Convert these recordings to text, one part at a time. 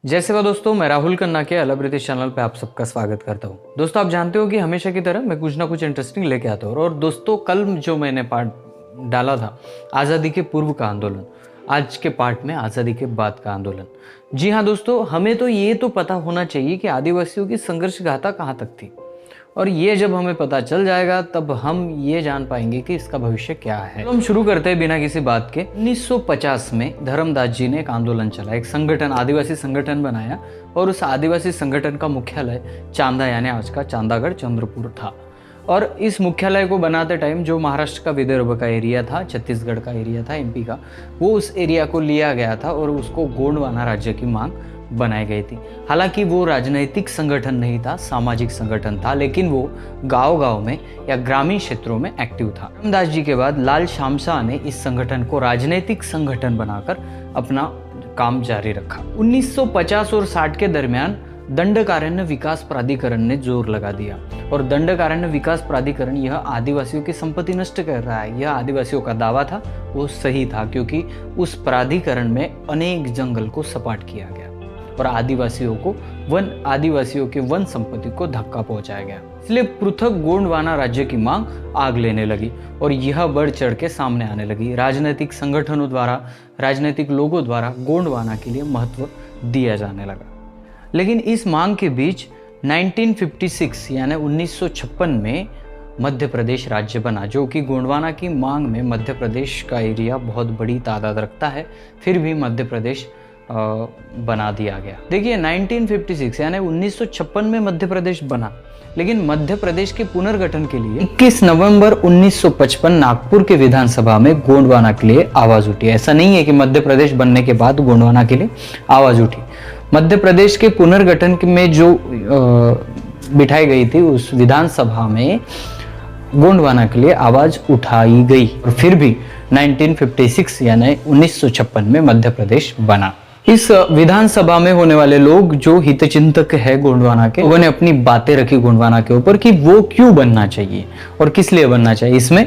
जय सेवा दोस्तों, मैं राहुल खन्ना के अलग ब्रिटिश चैनल पे आप सबका स्वागत करता हूँ। दोस्तों, आप जानते हो कि हमेशा की तरह मैं कुछ ना कुछ इंटरेस्टिंग लेके आता हूँ। और दोस्तों, कल जो मैंने पार्ट डाला था आज़ादी के पूर्व का आंदोलन, आज के पार्ट में आज़ादी के बाद का आंदोलन। जी हाँ दोस्तों, हमें तो ये तो पता होना चाहिए कि आदिवासियों की संघर्ष गाथा कहाँ तक थी, और ये जब हमें पता चल जाएगा तब हम ये जान पाएंगे कि इसका भविष्य क्या है। तो हम शुरू करते हैं बिना किसी बात के। 1950 में धर्मदास जी ने एक आंदोलन चला, एक संगठन, आदिवासी संगठन बनाया, और उस आदिवासी संगठन का मुख्यालय चांदा यानी आज का चांदागढ़ चंद्रपुर था। और इस मुख्यालय को बनाते टाइम जो महाराष्ट्र का विदर्भ का एरिया था, छत्तीसगढ़ का एरिया था, एमपी का, वो उस एरिया को लिया गया था और उसको गोंडवाना राज्य की मांग बनाई गई थी। हालांकि वो राजनैतिक संगठन नहीं था, सामाजिक संगठन था, लेकिन वो गांव-गांव में या ग्रामीण क्षेत्रों में एक्टिव था। धर्मदास जी के बाद लाल शामशाह ने इस संगठन को राजनैतिक संगठन बनाकर अपना काम जारी रखा। 1950 और 60 के दरमियान दंडकारण्य विकास प्राधिकरण ने जोर लगा दिया, और दंडकारण्य विकास प्राधिकरण यह आदिवासियों की संपत्ति नष्ट कर रहा है, यह आदिवासियों का दावा था, वो सही था, क्योंकि उस प्राधिकरण में अनेक जंगल को सपाट किया गया और आदिवासियों के वन संपत्ति को धक्का पहुंचाया गया। इसलिए पृथक गोंडवाना राज्य की मांग आग लेने लगी और यह बढ़ चढ़ के सामने आने लगी। राजनीतिक संगठनों द्वारा, राजनीतिक लोगों द्वारा गोंडवाना के लिए महत्व दिया जाने लगा। लेकिन इस मांग के बीच 1956 यानी 1956 में मध्य प्रदेश राज्य बना, जो कि गोंडवाना की मांग में मध्य प्रदेश का एरिया बहुत बड़ी तादाद रखता है, फिर भी मध्य प्रदेश बना दिया गया। देखिए, 1956 यानी 1956 में मध्य प्रदेश बना, लेकिन मध्य प्रदेश के पुनर्गठन के लिए 21 नवंबर 1955 नागपुर के विधानसभा में गोंडवाना के लिए आवाज उठी। ऐसा नहीं है कि मध्य प्रदेश बनने के बाद गोंडवाना के लिए आवाज उठी। मध्य प्रदेश के पुनर्गठन में जो बिठाई गई थी, उस विधानसभा में गोंडवाना के लिए आवाज उठाई गई, और फिर भी 1956 यानी 1956 में मध्य प्रदेश बना। इस विधानसभा में होने वाले लोग जो हितचिंतक है गोंडवाना के, उन्होंने अपनी बातें रखी गोंडवाना के ऊपर कि वो क्यों बनना चाहिए और किस लिए बनना चाहिए। इसमें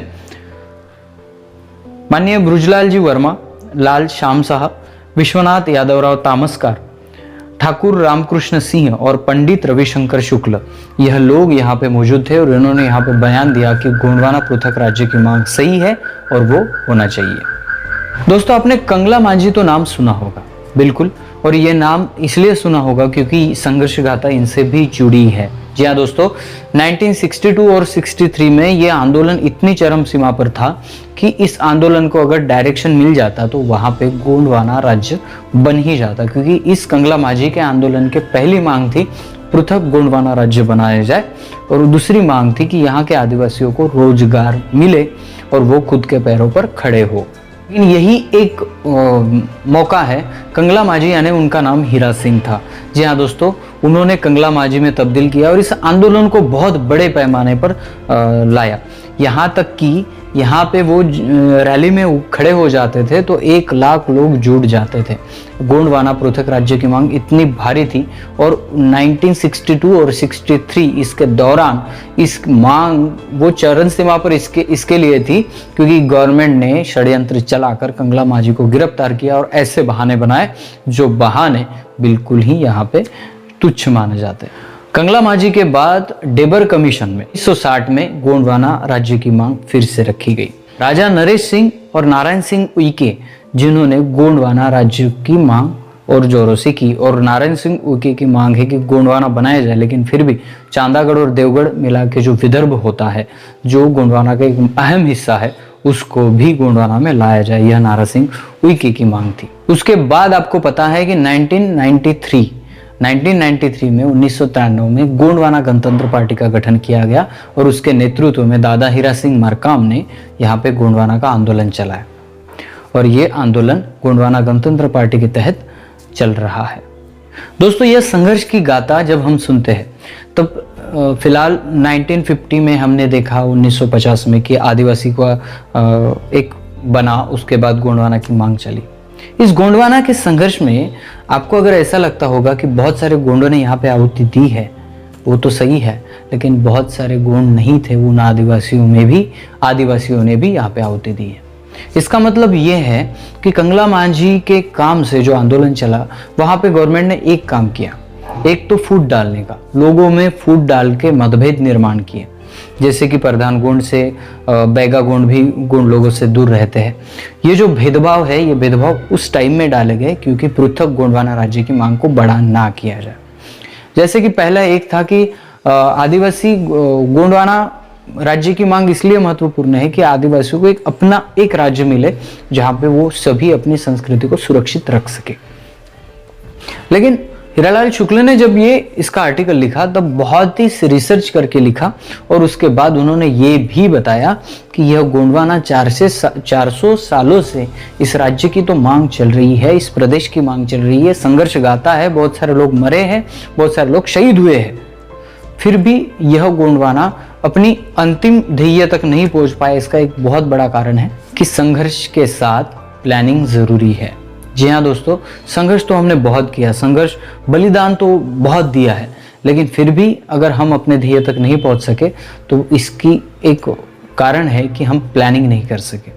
माननीय बृजलाल जी वर्मा, लाल शामशाह, विश्वनाथ यादवराव तामसकार, ठाकुर रामकृष्ण सिंह और पंडित रविशंकर शुक्ल, यह लोग यहाँ पे मौजूद थे और इन्होंने यहाँ पे बयान दिया कि गोंडवाना पृथक राज्य की मांग सही है और वो होना चाहिए। दोस्तों, आपने कंगला मांझी तो नाम सुना होगा, बिल्कुल, और ये नाम इसलिए सुना होगा क्योंकि संघर्ष गाथा इनसे भी जुड़ी है। जी हाँ दोस्तों, 1962 और 63 में ये आंदोलन इतनी चरम सीमा पर था कि इस आंदोलन को अगर डायरेक्शन मिल जाता तो वहाँ पे गोंडवाना राज्य बन ही जाता, क्योंकि इस कंगला मांझी के आंदोलन के पहली मांग थी पृथक गोंडवाना राज्य बनाया जाए, और दूसरी मांग थी कि यहाँ के आदिवासियों को रोजगार मिले और वो खुद के पैरों पर खड़े हो। लेकिन यही एक मौका है। कंगला मांझी यानी उनका नाम हीरा सिंह था। जी हाँ दोस्तों, उन्होंने कंगला मांझी में तब्दील किया और इस आंदोलन को बहुत बड़े पैमाने पर लाया। यहाँ तक कि यहाँ पे वो रैली में खड़े हो जाते थे तो 1 लाख लोग जुट जाते थे। गोंडवाना पृथक राज्य की मांग इतनी भारी थी, और 1962 और 63 इसके दौरान इस मांग वो चरम सीमा पर इसके लिए थी क्योंकि गवर्नमेंट ने षड्यंत्र चलाकर कंगला मांझी को गिरफ्तार किया और ऐसे बहाने बनाए जो बहाने बिल्कुल ही यहाँ पे तुच्छ माने जाते हैं। कंगला मांझी के बाद डेबर कमीशन में 1960 में गोंडवाना राज्य की मांग फिर से रखी गई। राजा नरेश सिंह और नारायण सिंह उइके, जिन्होंने गोंडवाना राज्य की मांग और जोरों से की, और नारायण सिंह उइके की मांग है कि गोंडवाना बनाया जाए, लेकिन फिर भी चांदागढ़ और देवगढ़ मिला के जो विदर्भ होता है, जो गोंडवाना का एक अहम हिस्सा है, उसको भी गोंडवाना में लाया जाए, यह नारायण सिंह उइके की मांग थी। उसके बाद आपको पता है कि 1993 में 1993 में गोंडवाना गणतंत्र पार्टी का गठन किया गया, और उसके नेतृत्व में दादा हीरा सिंह मरकाम ने यहाँ पे गोंडवाना का आंदोलन चलाया, और ये आंदोलन गोंडवाना गणतंत्र पार्टी के तहत चल रहा है। दोस्तों, यह संघर्ष की गाथा जब हम सुनते हैं तब फिलहाल 1950 में हमने देखा, 1950 में कि आदिवासी का एक बना, उसके बाद गोंडवाना की मांग चली। इस गोंडवाना के संघर्ष में आपको अगर ऐसा लगता होगा कि बहुत सारे गोंडों ने यहाँ पे आहुति दी है, वो तो सही है, लेकिन बहुत सारे गोंड नहीं थे उन आदिवासियों ने भी यहाँ पे आहुति दी है। इसका मतलब ये है कि कंगला मांझी के काम से जो आंदोलन चला, वहां पे गवर्नमेंट ने एक काम किया, एक तो फूट डालने का, लोगों में फूट डाल के मतभेद निर्माण किए, जैसे कि प्रधान गोंड से बैगा गोंड भी गोंड लोगों से दूर रहते हैं। ये जो भेदभाव है, ये भेदभाव उस टाइम में डाले गए क्योंकि पृथक गोंडवाना राज्य की मांग को बड़ा ना किया जाए। जैसे कि पहला एक था कि आदिवासी गोंडवाना राज्य की मांग इसलिए महत्वपूर्ण है कि आदिवासियों को एक अपना एक राज्य मिले जहां पे वो सभी अपनी संस्कृति को सुरक्षित रख सके। लेकिन हीरालाल शुक्ल ने जब ये इसका आर्टिकल लिखा तब बहुत ही रिसर्च करके लिखा और उसके बाद उन्होंने ये भी बताया कि यह गोंडवाना 400 सालों से इस राज्य की तो मांग चल रही है, इस प्रदेश की मांग चल रही है, संघर्ष गाथा है, बहुत सारे लोग मरे हैं, बहुत सारे लोग शहीद हुए हैं, फिर भी यह गोंडवाना अपनी अंतिम ध्येय तक नहीं पहुंच पाया। इसका एक बहुत बड़ा कारण है कि संघर्ष के साथ प्लानिंग जरूरी है। जी हाँ दोस्तों, संघर्ष तो हमने बहुत किया, संघर्ष बलिदान तो बहुत दिया है, लेकिन फिर भी अगर हम अपने ध्येय तक नहीं पहुंच सके तो इसकी एक कारण है कि हम प्लानिंग नहीं कर सके।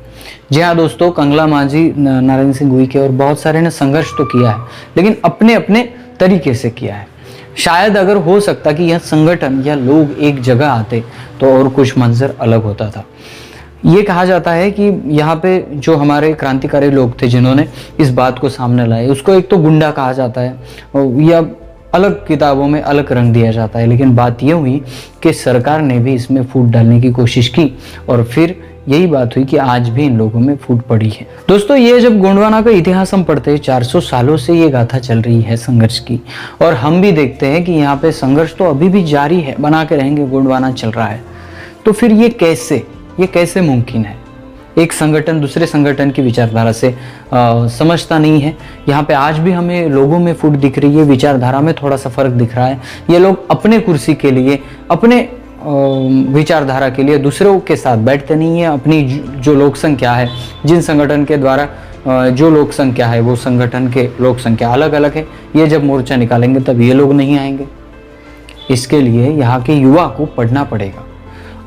जी हाँ दोस्तों, कंगला मांझी, नारायण सिंह उइके और बहुत सारे ने संघर्ष तो किया है, लेकिन अपने अपने तरीके से किया है। शायद अगर हो सकता कि यह संगठन या लोग एक जगह आते तो और कुछ मंजर अलग होता था। ये कहा जाता है कि यहाँ पे जो हमारे क्रांतिकारी लोग थे जिन्होंने इस बात को सामने लाए, उसको एक तो गुंडा कहा जाता है या अलग किताबों में अलग रंग दिया जाता है, लेकिन बात यह हुई कि सरकार ने भी इसमें फूट डालने की कोशिश की और फिर यही बात हुई कि आज भी इन लोगों में फूट पड़ी है। दोस्तों, ये जब गोंडवाना का इतिहास हम पढ़ते हैं, 400 सालों से ये गाथा चल रही है संघर्ष की, और हम भी देखते हैं कि यहाँ पे संघर्ष तो अभी भी जारी है, बना के रहेंगे, गोंडवाना चल रहा है, तो फिर ये कैसे मुमकिन है? एक संगठन दूसरे संगठन की विचारधारा से समझता नहीं है। यहाँ पे आज भी हमें लोगों में फूट दिख रही है, विचारधारा में थोड़ा सा फर्क दिख रहा है। ये लोग अपने कुर्सी के लिए, अपने विचारधारा के लिए दूसरों के साथ बैठते नहीं है। अपनी जो लोक संख्या है, जिन संगठन के द्वारा जो लोक संख्या है, वो संगठन के लोक संख्या अलग अलग है। ये जब मोर्चा निकालेंगे तब ये लोग नहीं आएंगे। इसके लिए यहाँ के युवा को पढ़ना पड़ेगा,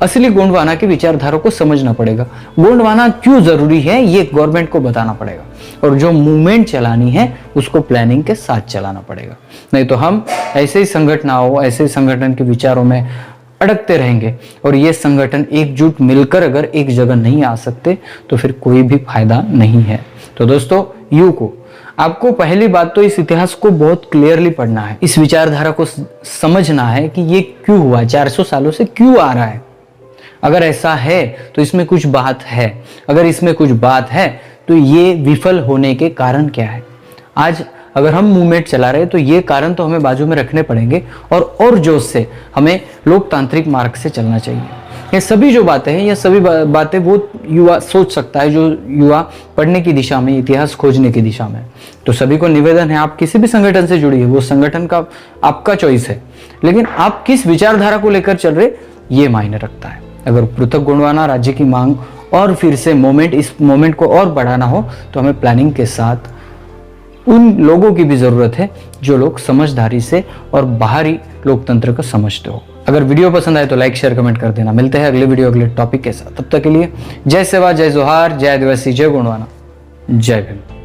असली गोंडवाना की विचारधारा को समझना पड़ेगा। गोंडवाना क्यों जरूरी है ये गवर्नमेंट को बताना पड़ेगा, और जो मूवमेंट चलानी है उसको प्लानिंग के साथ चलाना पड़ेगा। नहीं तो हम ऐसे ही संगठनों, ऐसे संगठन के विचारों में अड़कते रहेंगे और ये संगठन एकजुट मिलकर अगर एक जगह नहीं आ सकते तो फिर कोई भी फायदा नहीं है। तो दोस्तों, आपको पहली बात तो इस इतिहास को बहुत क्लियरली पढ़ना है, इस विचारधारा को समझना है कि ये क्यों हुआ, 400 सालों से क्यों आ रहा है। अगर ऐसा है तो इसमें कुछ बात है, अगर इसमें कुछ बात है तो ये विफल होने के कारण क्या है। आज अगर हम मूवमेंट चला रहे हैं तो ये कारण तो हमें बाजू में रखने पड़ेंगे और जोश से हमें लोकतांत्रिक मार्ग से चलना चाहिए। ये सभी जो बातें हैं, ये सभी बातें वो युवा सोच सकता है जो युवा पढ़ने की दिशा में, इतिहास खोजने की दिशा में। तो सभी को निवेदन है, आप किसी भी संगठन से जुड़िए, वो संगठन का आपका चॉइस है, लेकिन आप किस विचारधारा को लेकर चल रहे ये मायने रखता है। अगर पृथक गोंडवाना राज्य की मांग और फिर से इस मोमेंट को और बढ़ाना हो तो हमें प्लानिंग के साथ उन लोगों की भी जरूरत है जो लोग समझदारी से और बाहरी लोकतंत्र को समझते हो। अगर वीडियो पसंद आए तो लाइक शेयर कमेंट कर देना। मिलते हैं अगले वीडियो अगले टॉपिक के साथ। तब तक के लिए जय सेवा, जय जोहार, जय आदिवासी, जय गोंडवाना, जय भीम।